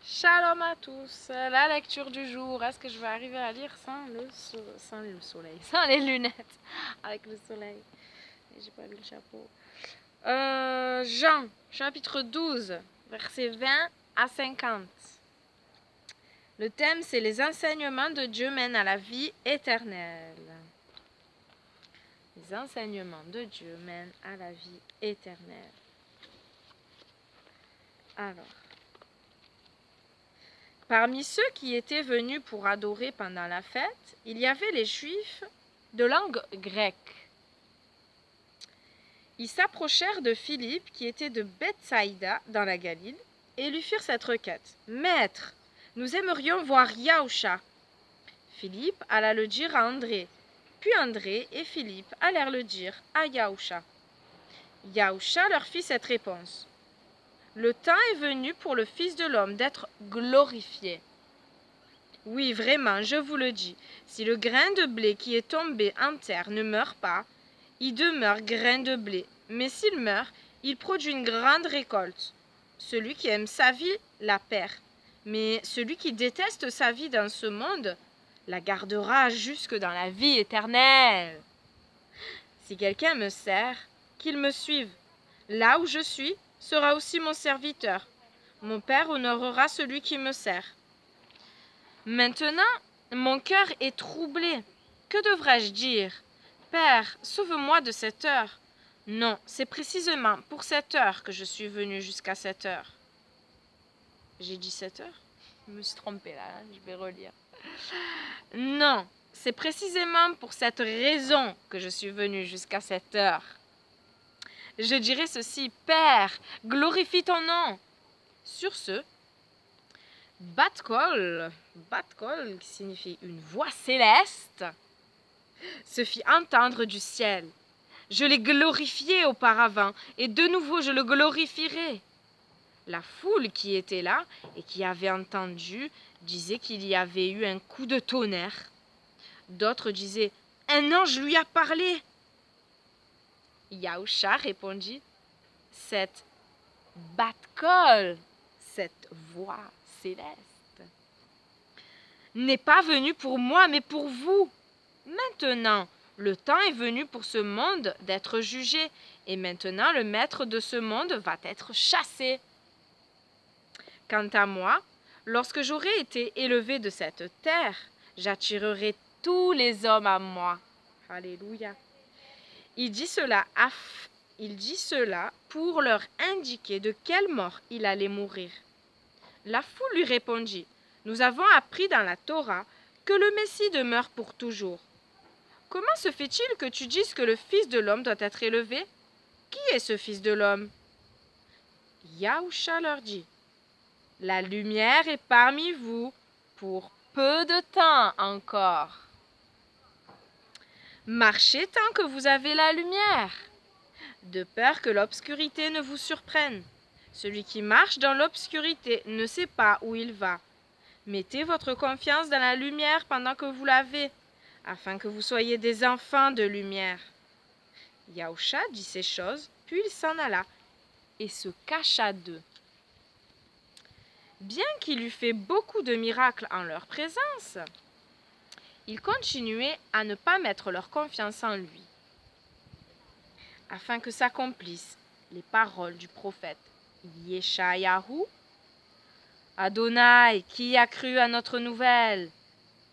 Shalom à tous. La lecture du jour. Est-ce que je vais arriver à lire sans le soleil, sans les lunettes, avec le soleil? J'ai pas mis le chapeau. Jean, chapitre 12, versets 20 à 50. Le thème, c'est les enseignements de Dieu mènent à la vie éternelle. Les enseignements de Dieu mènent à la vie éternelle. Alors, parmi ceux qui étaient venus pour adorer pendant la fête, il y avait les Juifs de langue grecque. Ils s'approchèrent de Philippe, qui était de Bethsaïda, dans la Galile, et lui firent cette requête. « Maître, nous aimerions voir Yaousha. » Philippe alla le dire à André. Puis André et Philippe allèrent le dire à Yaousha. Yaousha leur fit cette réponse. « Le temps est venu pour le Fils de l'homme d'être glorifié. Oui, vraiment, je vous le dis, si le grain de blé qui est tombé en terre ne meurt pas, il demeure grain de blé, mais s'il meurt, il produit une grande récolte. Celui qui aime sa vie la perd, mais celui qui déteste sa vie dans ce monde la gardera jusque dans la vie éternelle. Si quelqu'un me sert, qu'il me suive. Là où je suis sera aussi mon serviteur. Mon Père honorera celui qui me sert. Maintenant, mon cœur est troublé. Que devrais-je dire? Père, sauve-moi de cette heure. Non, c'est précisément pour cette heure que je suis venu jusqu'à cette heure. J'ai dit 7 heures? Je me suis trompée là, je vais relire. Non, c'est précisément pour cette raison que je suis venu jusqu'à cette heure. Je dirai ceci, Père, glorifie ton nom. Sur ce, Bat-Kol, qui signifie une voix céleste, se fit entendre du ciel. Je l'ai glorifié auparavant, et de nouveau je le glorifierai. La foule qui était là et qui avait entendu disait qu'il y avait eu un coup de tonnerre. D'autres disaient, un ange lui a parlé. Yaousha répondit, cette Bat-Kol, cette voix céleste, n'est pas venue pour moi, mais pour vous. Maintenant, le temps est venu pour ce monde d'être jugé, et maintenant le maître de ce monde va être chassé. Quant à moi, lorsque j'aurai été élevé de cette terre, j'attirerai tous les hommes à moi. Alléluia. Il dit cela pour leur indiquer de quelle mort il allait mourir. La foule lui répondit, « Nous avons appris dans la Torah que le Messie demeure pour toujours. Comment se fait-il que tu dises que le Fils de l'homme doit être élevé? Qui est ce Fils de l'homme? » Yaousha leur dit, « La lumière est parmi vous pour peu de temps encore. Marchez tant que vous avez la lumière, de peur que l'obscurité ne vous surprenne. Celui qui marche dans l'obscurité ne sait pas où il va. Mettez votre confiance dans la lumière pendant que vous l'avez, afin que vous soyez des enfants de lumière. » Yaousha dit ces choses, puis il s'en alla et se cacha d'eux. Bien qu'il eût fait beaucoup de miracles en leur présence, ils continuaient à ne pas mettre leur confiance en lui, afin que s'accomplissent les paroles du prophète Yeshayahu. Adonai, qui a cru à notre nouvelle?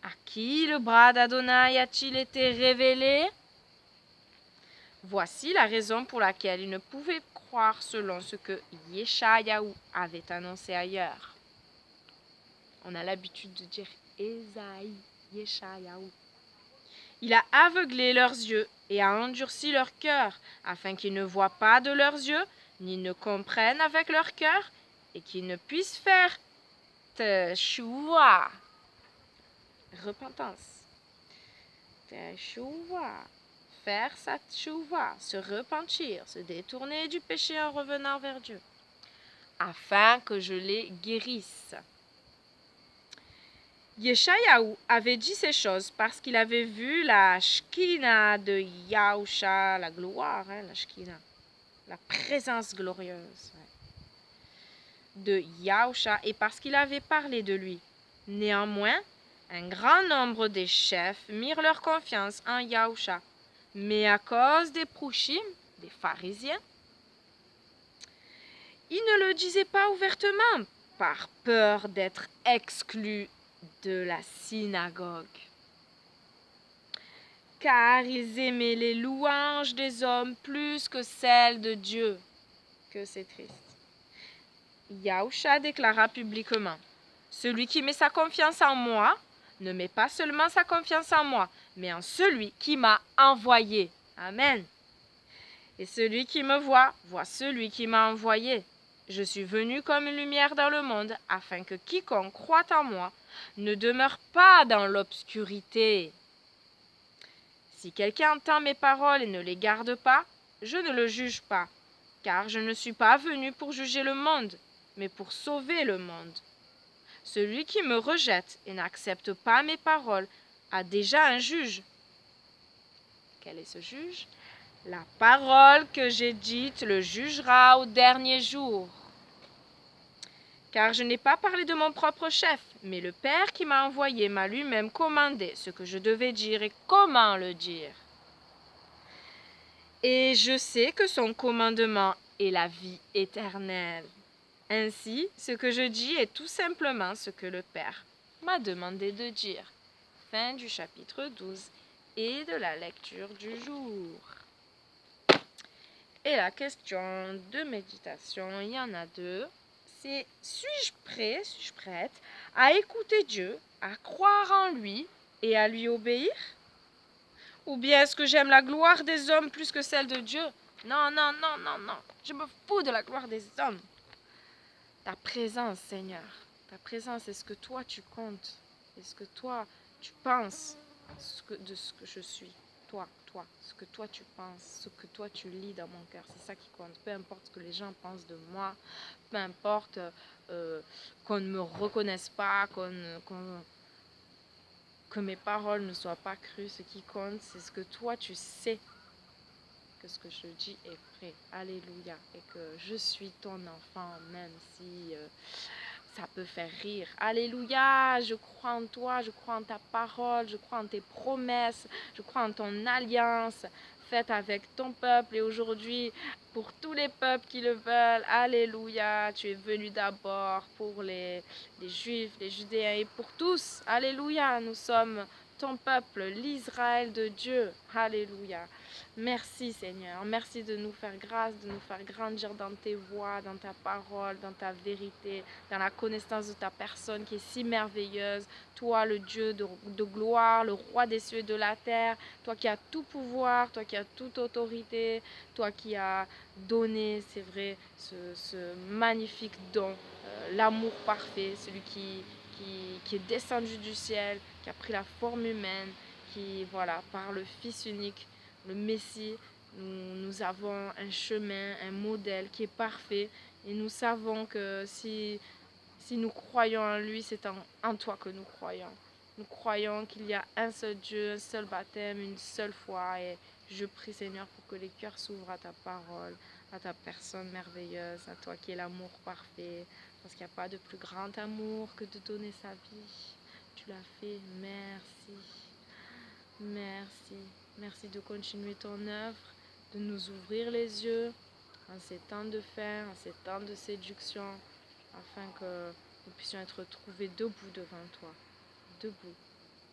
À qui le bras d'Adonai a-t-il été révélé? Voici la raison pour laquelle ils ne pouvaient croire selon ce que Yeshayahu avait annoncé ailleurs. On a l'habitude de dire Ésaïe, Yeshayahu. Il a aveuglé leurs yeux et a endurci leur cœur, afin qu'ils ne voient pas de leurs yeux, ni ne comprennent avec leur cœur, et qu'ils ne puissent faire teshuva, repentance. Teshuva, faire sa teshuva, se repentir, se détourner du péché en revenant vers Dieu, afin que je les guérisse. Yeshayahu avait dit ces choses parce qu'il avait vu la Shekhinah de Yaousha, la gloire, la Shekhinah, la présence glorieuse. de Yahusha et parce qu'il avait parlé de lui. Néanmoins, un grand nombre des chefs mirent leur confiance en Yahusha, mais à cause des prouchim, des pharisiens, ils ne le disaient pas ouvertement par peur d'être exclus de la synagogue. Car ils aimaient les louanges des hommes plus que celles de Dieu. Que c'est triste. Yahusha déclara publiquement, « Celui qui met sa confiance en moi ne met pas seulement sa confiance en moi, mais en celui qui m'a envoyé. » Amen. Et celui qui me voit, voit celui qui m'a envoyé. Je suis venu comme une lumière dans le monde, afin que quiconque croit en moi ne demeure pas dans l'obscurité. Si quelqu'un entend mes paroles et ne les garde pas, je ne le juge pas, car je ne suis pas venu pour juger le monde, mais pour sauver le monde. Celui qui me rejette et n'accepte pas mes paroles a déjà un juge. Quel est ce juge? La parole que j'ai dite le jugera au dernier jour. Car je n'ai pas parlé de mon propre chef, mais le Père qui m'a envoyé m'a lui-même commandé ce que je devais dire et comment le dire. Et je sais que son commandement est la vie éternelle. Ainsi, ce que je dis est tout simplement ce que le Père m'a demandé de dire. Fin du chapitre 12 et de la lecture du jour. Et la question de méditation, il y en a deux. C'est suis-je prêt, suis-je prête à écouter Dieu, à croire en lui et à lui obéir? Ou bien est-ce que j'aime la gloire des hommes plus que celle de Dieu? Non, non, non, non, non. Je me fous de la gloire des hommes. Ta présence, Seigneur. Ta présence, est-ce que toi tu comptes? Est-ce que toi tu penses de ce que je suis? Toi, ce que toi tu penses, ce que toi tu lis dans mon cœur, c'est ça qui compte. Peu importe ce que les gens pensent de moi, peu importe qu'on ne me reconnaisse pas, que mes paroles ne soient pas crues, ce qui compte, c'est ce que toi tu sais que ce que je dis est vrai. Alléluia. Et que je suis ton enfant, même si ça peut faire rire. Alléluia. Je crois en toi, je crois en ta parole, je crois en tes promesses, je crois en ton alliance faite avec ton peuple. Et aujourd'hui, pour tous les peuples qui le veulent, alléluia. Tu es venu d'abord pour les Juifs, les Judéens et pour tous. Alléluia. Nous sommes ton peuple, l'Israël de Dieu. Alléluia. Merci Seigneur, merci de nous faire grâce, de nous faire grandir dans tes voies, dans ta parole, dans ta vérité, dans la connaissance de ta personne qui est si merveilleuse. Toi, le Dieu de gloire, le roi des cieux et de la terre, toi qui as tout pouvoir, toi qui as toute autorité, toi qui as donné, c'est vrai, ce magnifique don, l'amour parfait, celui qui est descendu du ciel, qui a pris la forme humaine, qui, voilà, par le Fils unique, le Messie, nous avons un chemin, un modèle qui est parfait et nous savons que si nous croyons en lui, c'est en toi que nous croyons. Nous croyons qu'il y a un seul Dieu, un seul baptême, une seule foi et je prie Seigneur pour que les cœurs s'ouvrent à ta parole, à ta personne merveilleuse, à toi qui es l'amour parfait, parce qu'il n'y a pas de plus grand amour que de donner sa vie. Tu l'as fait, merci. Merci. Merci de continuer ton œuvre, de nous ouvrir les yeux en ces temps de fer, en ces temps de séduction, afin que nous puissions être trouvés debout devant toi. Debout.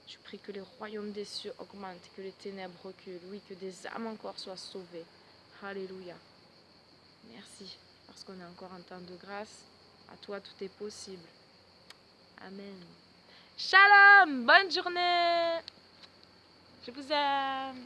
Je prie que les royaumes des cieux augmentent, que les ténèbres reculent, oui, que des âmes encore soient sauvées. Alléluia. Merci, parce qu'on est encore en temps de grâce. À toi, tout est possible. Amen. Shalom, bonne journée. Je vous aime.